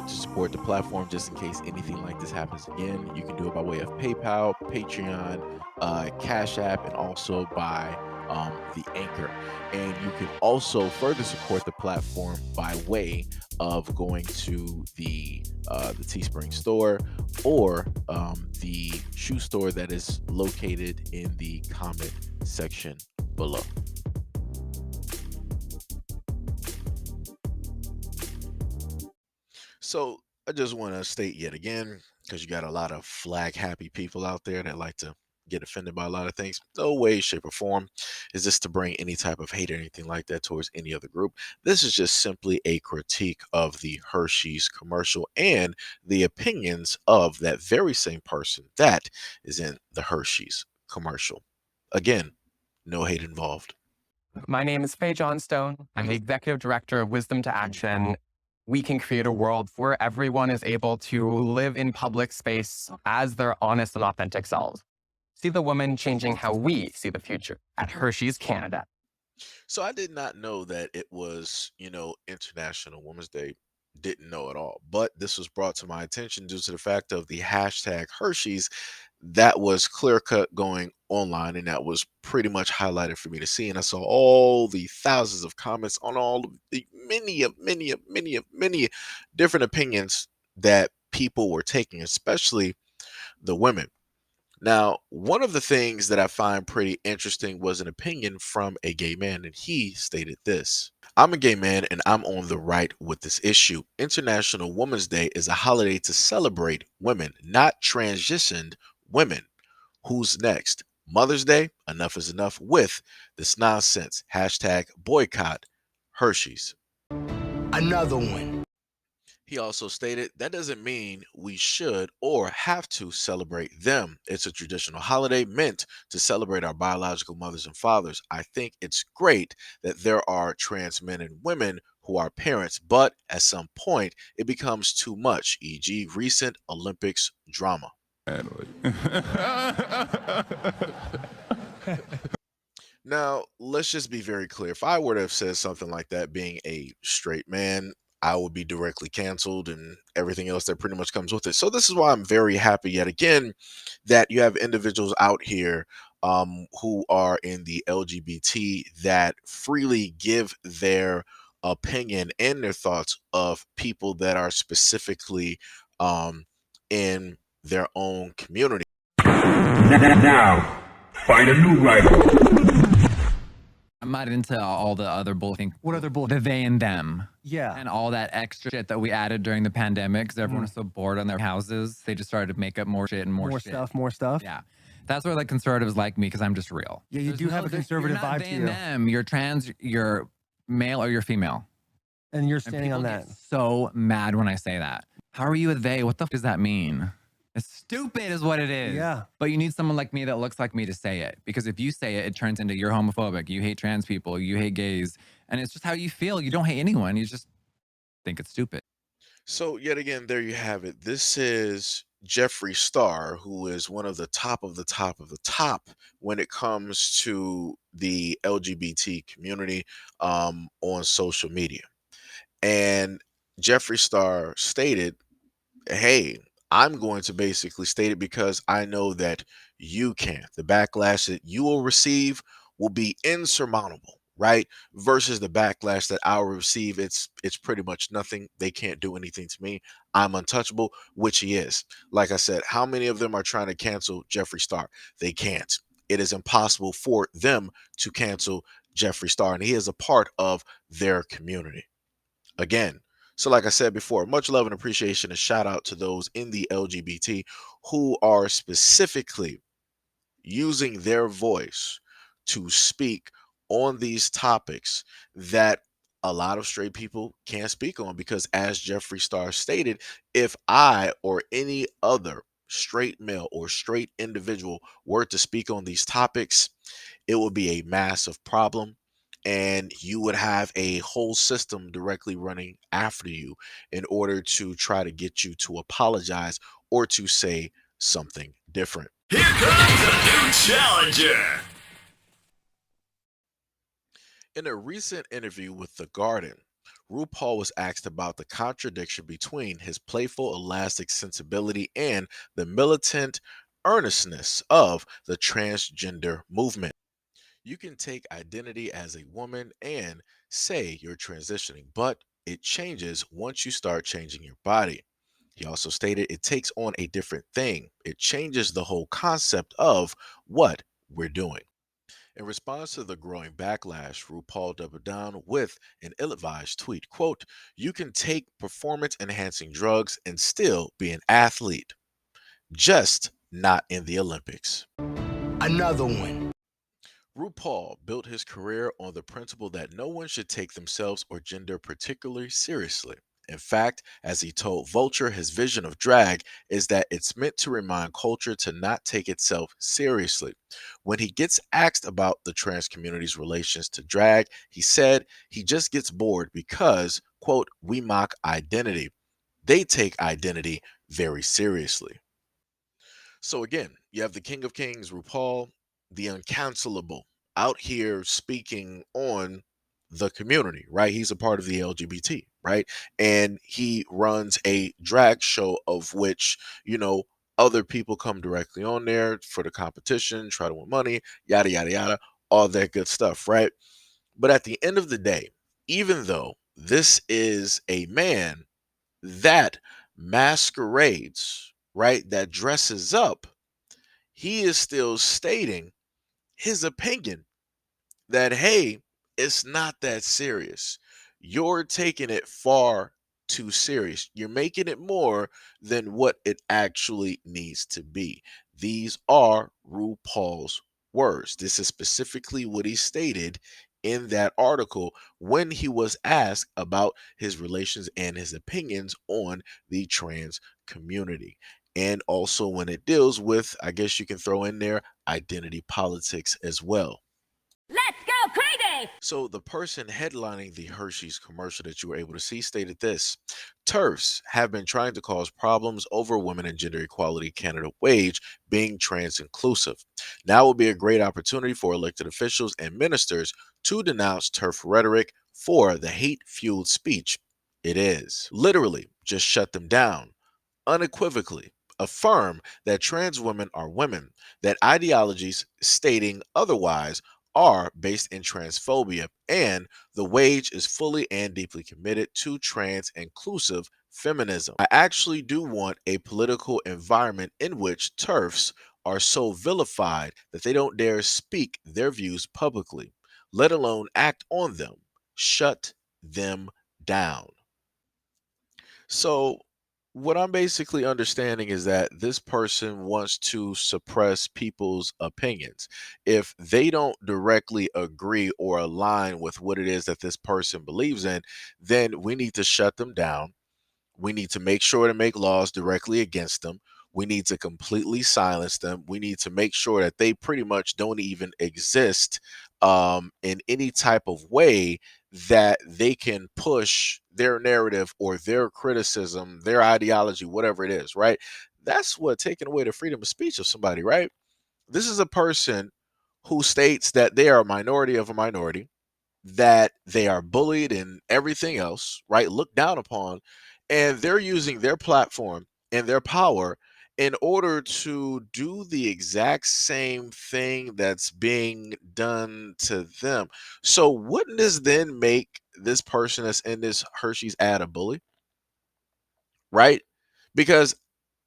want to support the platform just in case anything like this happens again, you can do it by way of PayPal, Patreon, Cash App, and also by the Anchor. And you can also further support the platform by way of going to the Teespring store or the shoe store that is located in the comment section below. So I just want to state yet again, because you got a lot of flag happy people out there that like to get offended by a lot of things. No way, shape, or form is this to bring any type of hate or anything like that towards any other group. This is just simply a critique of the Hershey's commercial and the opinions of that very same person that is in the Hershey's commercial. Again, no hate involved. My name is Faye Johnstone. I'm the Executive Director of Wisdom to Action. We can create a world where everyone is able to live in public space as their honest and authentic selves. See the woman changing how we see the future at Hershey's Canada. So I did not know that it was, International Women's Day. Didn't know at all. But this was brought to my attention due to the fact of the hashtag Hershey's that was clear cut going online, and that was pretty much highlighted for me to see. And I saw all the thousands of comments on all of the many different opinions that people were taking, especially the women. Now, one of the things that I find pretty interesting was an opinion from a gay man, and he stated this. I'm a gay man and I'm on the right with this issue. International Women's Day is a holiday to celebrate women, not transitioned women. Who's next? Mother's Day? Enough is enough with this nonsense. Hashtag boycott Hershey's. Another one. He also stated that doesn't mean we should or have to celebrate them. It's a traditional holiday meant to celebrate our biological mothers and fathers. I think it's great that there are trans men and women who are parents, but at some point it becomes too much, e.g., recent Olympics drama. Now, let's just be very clear. If I were to have said something like that, being a straight man, I would be directly canceled and everything else that pretty much comes with it. So this is why I'm very happy yet again that you have individuals out here who are in the LGBT that freely give their opinion and their thoughts of people that are specifically in their own community. Now, find a new rival. I'm not into all the other bullshit. What other bull? The they and them. Yeah. And all that extra shit that we added during the pandemic because everyone was so bored on their houses. They just started to make up more shit and more shit. More stuff. Yeah. That's where like conservatives like me because I'm just real. Yeah, you do have a conservative vibe to you. Them. You're trans, you're male or you're female. And you're standing on that. So mad when I say that. How are you a they? What the f does that mean? It's stupid is what it is. Yeah. But you need someone like me that looks like me to say it. Because if you say it, it turns into you're homophobic. You hate trans people. You hate gays. And it's just how you feel. You don't hate anyone. You just think it's stupid. So yet again, there you have it. This is Jeffree Star, who is one of the top of the top of the top when it comes to the LGBT community on social media. And Jeffree Star stated, hey, I'm going to basically state it because I know that you can. The backlash that you will receive will be insurmountable, right? Versus the backlash that I'll receive, it's pretty much nothing. They can't do anything to me. I'm untouchable, which he is. Like I said, how many of them are trying to cancel Jeffree Star? They can't. It is impossible for them to cancel Jeffree Star, and he is a part of their community. Again, so like I said before, much love and appreciation and shout out to those in the LGBT who are specifically using their voice to speak on these topics that a lot of straight people can't speak on, because as Jeffree Star stated, if I or any other straight male or straight individual were to speak on these topics, it would be a massive problem. And you would have a whole system directly running after you in order to try to get you to apologize or to say something different. Here comes a new challenger. In a recent interview with The Garden, RuPaul was asked about the contradiction between his playful, elastic sensibility and the militant earnestness of the transgender movement. You can take identity as a woman and say you're transitioning, but it changes once you start changing your body. He also stated it takes on a different thing. It changes the whole concept of what we're doing. In response to the growing backlash, RuPaul doubled down with an ill-advised tweet, quote, "You can take performance-enhancing drugs and still be an athlete, just not in the Olympics." Another one. RuPaul built his career on the principle that no one should take themselves or gender particularly seriously. In fact, as he told Vulture, his vision of drag is that it's meant to remind culture to not take itself seriously. When he gets asked about the trans community's relations to drag, he said he just gets bored because, quote, "we mock identity. They take identity very seriously." So again, you have the King of Kings, RuPaul, the uncancelable, out here speaking on the community, right? He's a part of the LGBT, right? And he runs a drag show of which, other people come directly on there for the competition, try to win money, yada, yada, yada, all that good stuff, right? But at the end of the day, even though this is a man that masquerades, right, that dresses up, he is still stating his opinion that, hey, it's not that serious. You're taking it far too serious. You're making it more than what it actually needs to be. These are RuPaul's words. This is specifically what he stated in that article when he was asked about his relations and his opinions on the trans community. And also when it deals with, I guess you can throw in there, identity politics as well. Let's go crazy! So the person headlining the Hershey's commercial that you were able to see stated this: "TERFs have been trying to cause problems over women and gender equality candidate wage being trans inclusive. Now will be a great opportunity for elected officials and ministers to denounce TERF rhetoric for the hate-fueled speech it is. Literally, just shut them down. Unequivocally affirm that trans women are women, that ideologies stating otherwise are based in transphobia, and the wage is fully and deeply committed to trans inclusive feminism. I actually do want a political environment in which TERFs are so vilified that they don't dare speak their views publicly, let alone act on them. Shut them down." So, what I'm basically understanding is that this person wants to suppress people's opinions. If they don't directly agree or align with what it is that this person believes in, then we need to shut them down. We need to make sure to make laws directly against them. We need to completely silence them. We need to make sure that they pretty much don't even exist in any type of way that they can push their narrative or their criticism, their ideology, whatever it is, right? That's what taking away the freedom of speech of somebody, right? This is a person who states that they are a minority of a minority, that they are bullied and everything else, right? Looked down upon. And they're using their platform and their power in order to do the exact same thing that's being done to them. So, wouldn't this then make this person that's in this Hershey's ad a bully, right? Because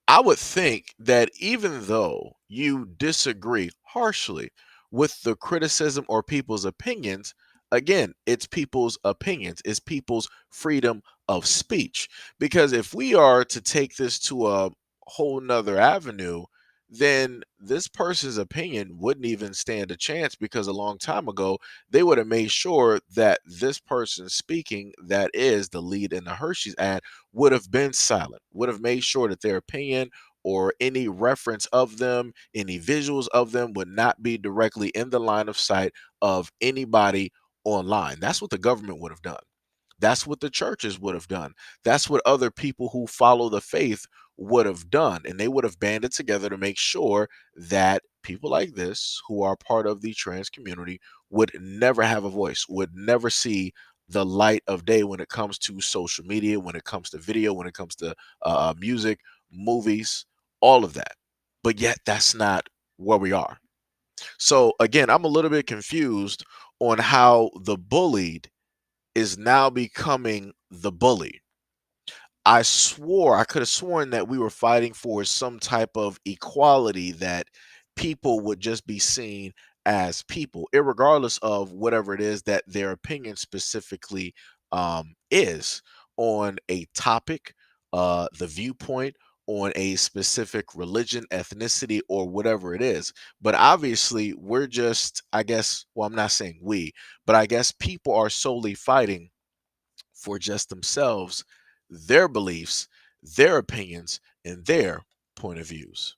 I would think that even though you disagree harshly with the criticism or people's opinions, again, it's people's opinions, it's people's freedom of speech. Because if we are to take this to a whole nother avenue, then this person's opinion wouldn't even stand a chance because a long time ago, they would have made sure that this person speaking, that is the lead in the Hershey's ad, would have been silent, would have made sure that their opinion or any reference of them, any visuals of them would not be directly in the line of sight of anybody online. That's what the government would have done. That's what the churches would have done. That's what other people who follow the faith would have done. And they would have banded together to make sure that people like this, who are part of the trans community, would never have a voice, would never see the light of day when it comes to social media, when it comes to video, when it comes to music, movies, all of that. But yet, that's not where we are. So, again, I'm a little bit confused on how the bullied is now becoming the bully. I could have sworn that we were fighting for some type of equality, that people would just be seen as people, irregardless of whatever it is that their opinion specifically is on a topic, the viewpoint, on a specific religion, ethnicity, or whatever it is. But obviously, we're just, I guess, well, I'm not saying we, but I guess people are solely fighting for just themselves, their beliefs, their opinions, and their point of views.